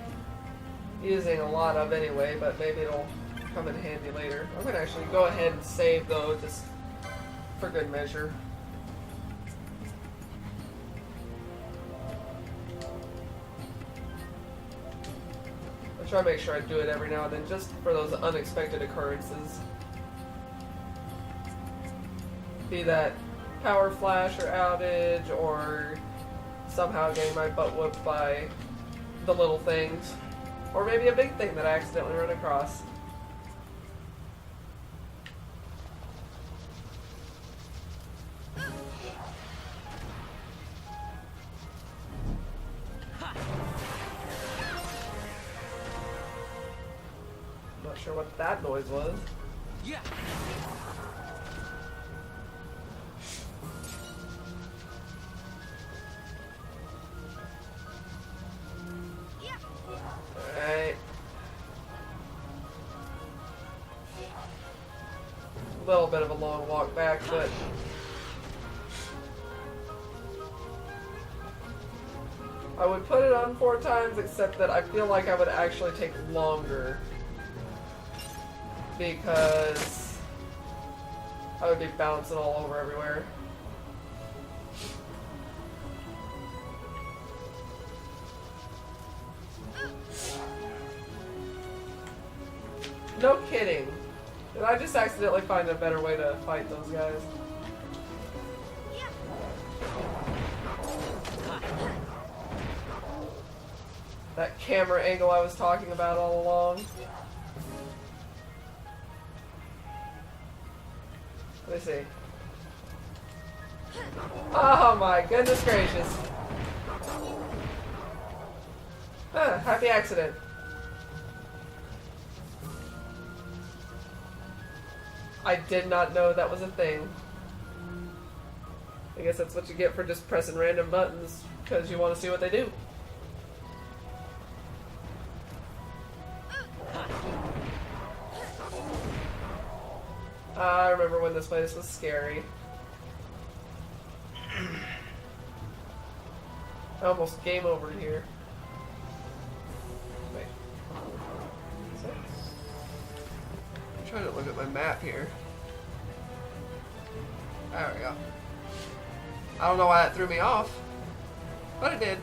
using a lot of anyway, but maybe it'll come in handy later. I'm going to actually go ahead and save though, just for good measure. I'll try to make sure I do it every now and then, just for those unexpected occurrences. Be that power flash or outage, or somehow getting my butt whooped by the little things. Or maybe a big thing that I accidentally run across. Not sure what that noise was. Yeah. Alright. A little bit of a long walk back, but I would put it on 4 times, except that I feel like I would actually take longer because I would be bouncing all over everywhere. No kidding. Did I just accidentally find a better way to fight those guys? That camera angle I was talking about all along. Let me see. Oh my goodness gracious. Huh, happy accident. I did not know that was a thing. I guess that's what you get for just pressing random buttons because you want to see what they do. I remember when this place was scary. I almost game over here. Wait. I'm trying to look at my map here. There we go. I don't know why that threw me off, but it did.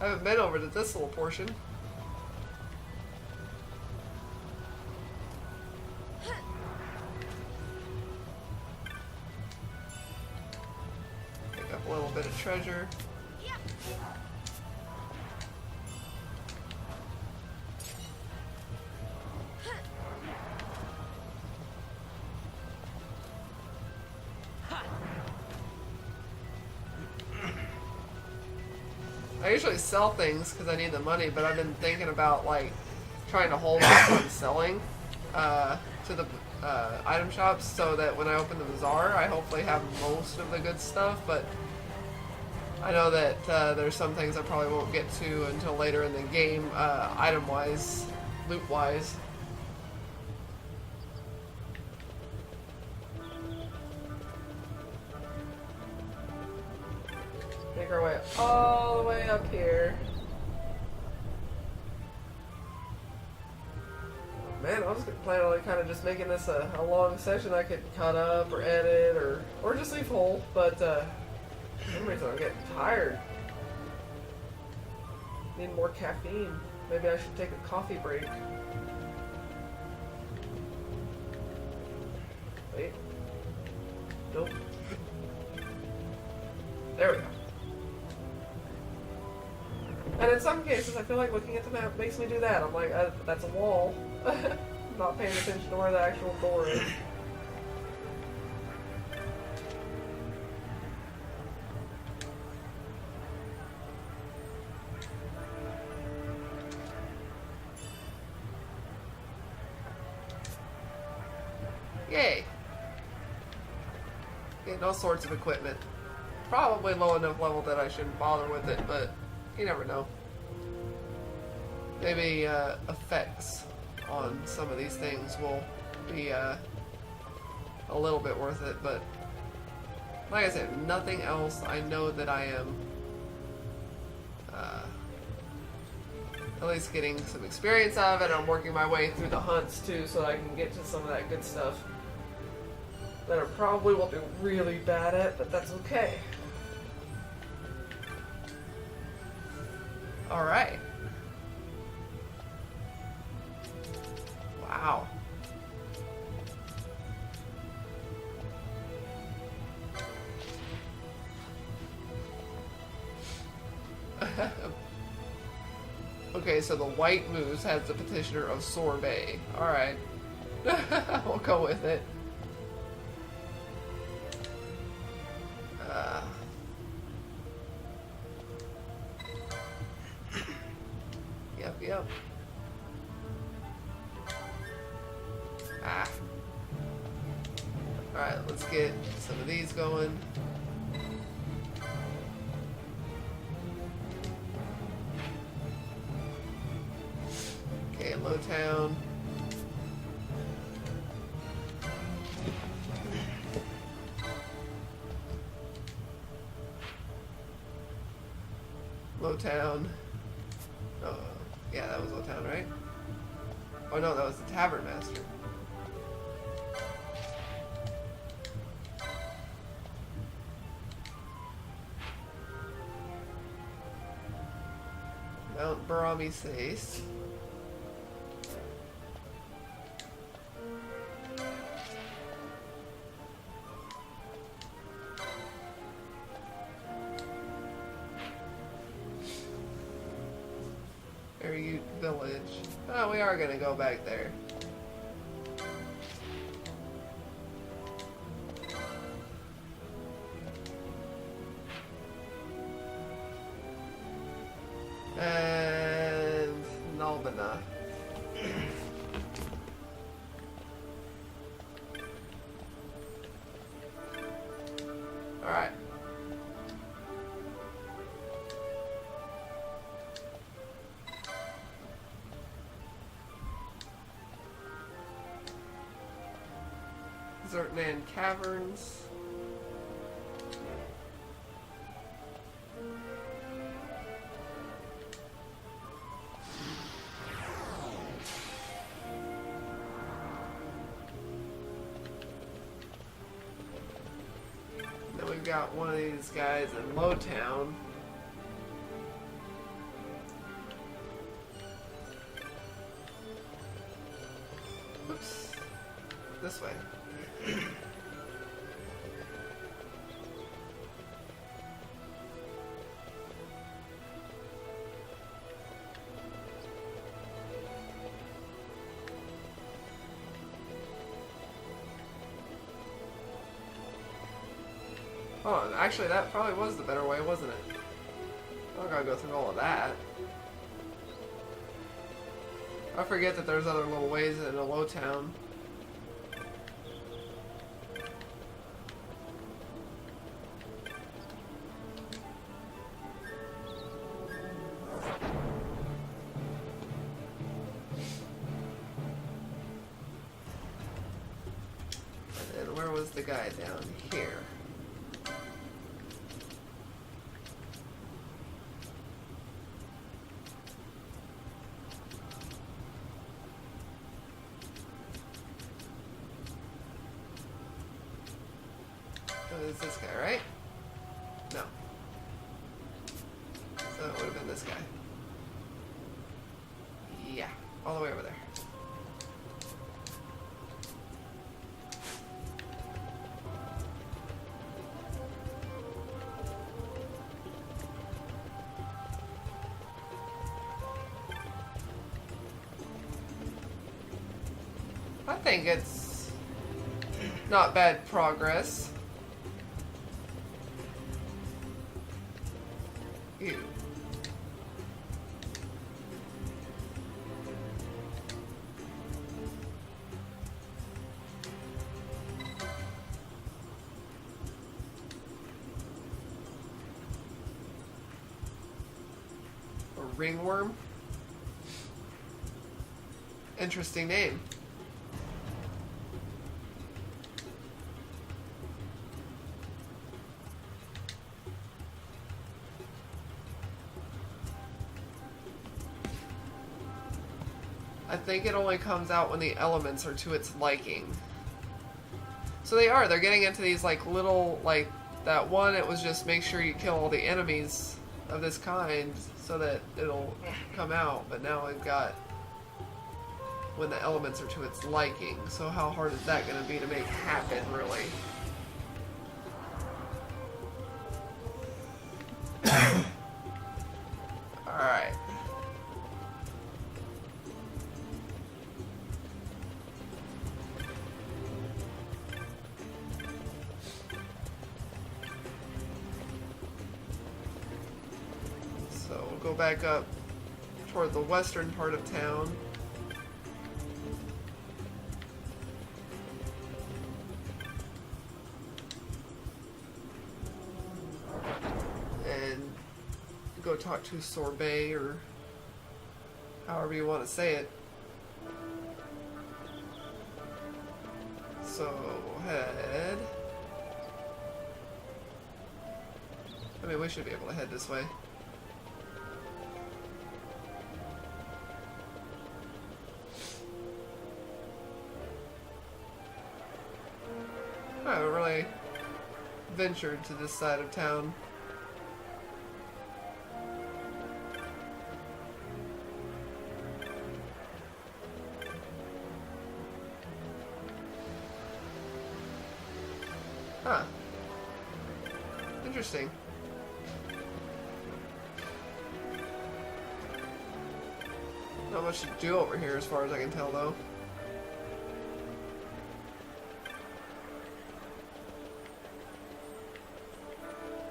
I haven't been over to this little portion. Pick up a little bit of treasure. I usually sell things because I need the money, but I've been thinking about like trying to hold off on selling to the item shops so that when I open the bazaar, I hopefully have most of the good stuff. But I know that there's some things I probably won't get to until later in the game, item-wise, loot-wise. Make our way all the way up here. Man, I was planning on kind of just making this a long session I could cut up or edit or just leave whole, but for some reason I'm getting tired. Need more caffeine. Maybe I should take a coffee break. Wait. Nope. There we go. And in some cases, I feel like looking at the map makes me do that. I'm like, that's a wall. I'm not paying attention to where the actual door is. Yay. Getting all sorts of equipment. Probably low enough level that I shouldn't bother with it, but you never know. Maybe effects on some of these things will be a little bit worth it, but like I said, nothing else I know that I am at least getting some experience out of it. I'm working my way through the hunts too, so I can get to some of that good stuff that I probably will be really bad at, but that's okay. Alright. Wow. Okay, so the white moose has the petitioner of sorbet. Alright. We'll go with it. Yep. Ah. Alright, let's get some of these going. Okay, Lowtown. Lowtown. Oh, yeah, that was Lowtown, right? Oh no, that was the Tavern Master. Mount Baramises. Village. Oh, we are gonna go back there. And Nalbana. Alright. Zertnan Caverns. Then we've got one of these guys in Lowtown. Oops. This way. Oh, actually that probably was the better way, wasn't it? I don't gotta go through all of that. I forget that there's other little ways in a Lowtown. And where was the guy down here? It's this guy, right? No. So it would have been this guy. Yeah, all the way over there. I think it's not bad progress. Ew. ringworm. Interesting name. I think it only comes out when the elements are to its liking. So they're getting into these like little, like that one, it was just make sure you kill all the enemies of this kind so that it'll come out. But now we've got when the elements are to its liking. So how hard is that going to be to make happen, really? Alright. So we'll go back up toward the western part of town. Go talk to Sorbet, or however you want to say it. So we'll head. I mean, we should be able to head this way. I haven't really ventured to this side of town. Huh. Interesting. Not much to do over here as far as I can tell, though.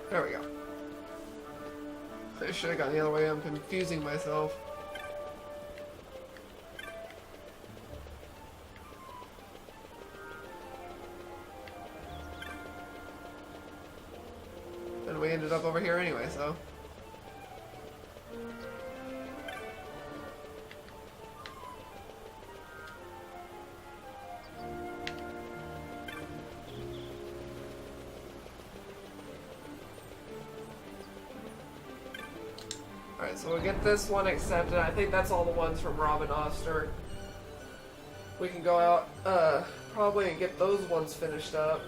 There we go. I should have gone the other way. I'm confusing myself. And we ended up over here anyway, so. Alright, so we'll get this one accepted. I think that's all the ones from Robin Oster. We can go out, probably and get those ones finished up.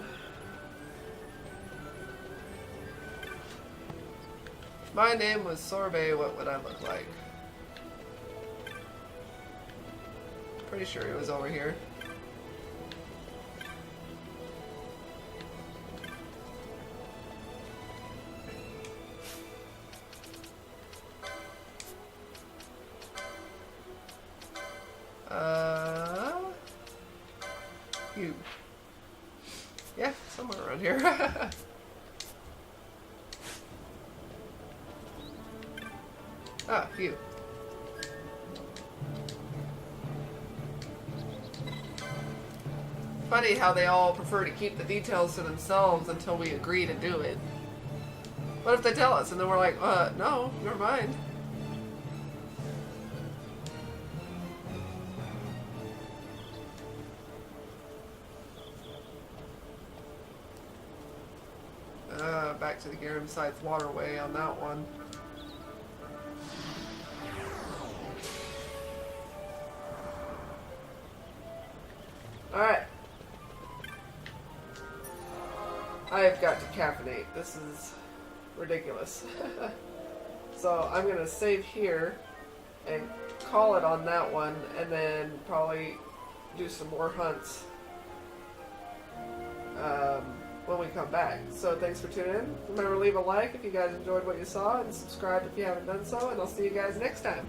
If my name was Sorbet, what would I look like? Pretty sure he was over here. You. Yeah, somewhere around here. Ah, you. Funny how they all prefer to keep the details to themselves until we agree to do it. What if they tell us and then we're like, no, never mind. Back to the Garum Scythe waterway on that one. Alright. I have got to caffeinate. This is ridiculous. So I'm going to save here and call it on that one, and then probably do some more hunts when we come back. So thanks for tuning in. Remember to leave a like if you guys enjoyed what you saw, and subscribe if you haven't done so, and I'll see you guys next time.